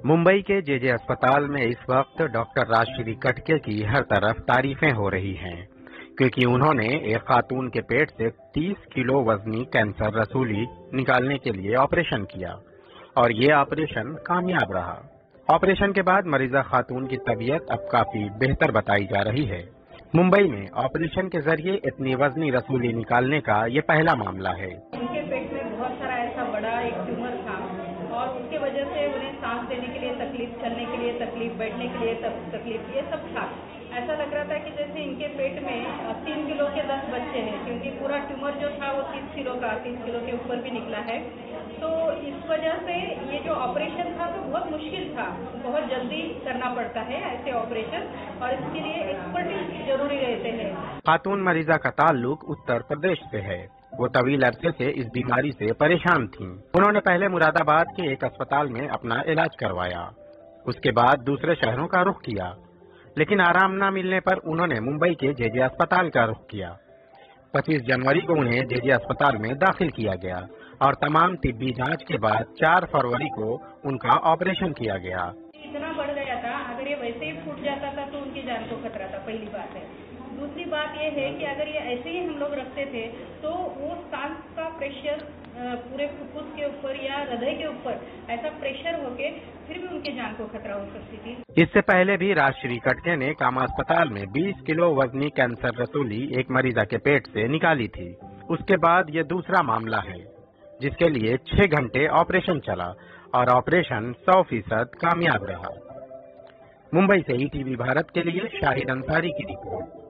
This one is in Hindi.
मुंबई के जेजे अस्पताल में इस वक्त डॉक्टर राजश्री कटके की हर तरफ तारीफें हो रही हैं, क्योंकि उन्होंने एक खातून के पेट से 30 किलो वजनी कैंसर रसूली निकालने के लिए ऑपरेशन किया और ये ऑपरेशन कामयाब रहा। ऑपरेशन के बाद मरीजा खातून की तबीयत अब काफी बेहतर बताई जा रही है। मुंबई में ऑपरेशन के जरिए इतनी वजनी रसूली निकालने का ये पहला मामला है। उनके पेट में बहुत सारा ऐसा बड़ा एक ट्यूमर था और उसके वजह से उन्हें सांस लेने के लिए तकलीफ, चलने के लिए तकलीफ, बैठने के लिए तकलीफ, ये सब था। ऐसा लग रहा था कि जैसे इनके पेट में 3 किलो के 10 बच्चे हैं, क्योंकि पूरा ट्यूमर जो था वो 30 किलो का, 30 किलो के ऊपर भी निकला है। तो इस वजह से ये जो ऑपरेशन था तो बहुत मुश्किल था, बहुत जल्दी करना पड़ता है ऐसे ऑपरेशन और इसके लिए एक्सपर्टीज जरूरी रहते हैं। खातून मरीजा का ताल्लुक उत्तर प्रदेश से है। वो तवील अरसे से इस बीमारी से परेशान थीं। उन्होंने पहले मुरादाबाद के एक अस्पताल में अपना इलाज करवाया, उसके बाद दूसरे शहरों का रुख किया, लेकिन आराम न मिलने पर उन्होंने मुंबई के जेजे अस्पताल का रुख किया। 25 जनवरी को उन्हें जेजे अस्पताल में दाखिल किया गया और तमाम तिब्बी जांच के बाद 4 फरवरी को उनका ऑपरेशन किया गया। इतना बढ़ गया था, अगर ये वैसे ही फूट जाता था तो उनकी जान को खतरा था, पहली बात है। दूसरी बात ये है कि अगर ये ऐसे ही हम लोग रखते थे तो वो सांस का प्रेशर पूरे फुफ्फुस के ऊपर या हृदय के ऊपर ऐसा प्रेशर होके फिर भी उनकी जान को खतरा हो सकती थी। इससे पहले भी राजश्री कटके ने कामा अस्पताल में 20 किलो वजनी कैंसर रसूली एक मरीजा के पेट से निकाली थी। उसके बाद ये दूसरा मामला है जिसके लिए 6 घंटे ऑपरेशन चला और ऑपरेशन 100% कामयाब रहा। मुंबई से ईटीवी भारत के लिए शाहिद अंसारी की रिपोर्ट।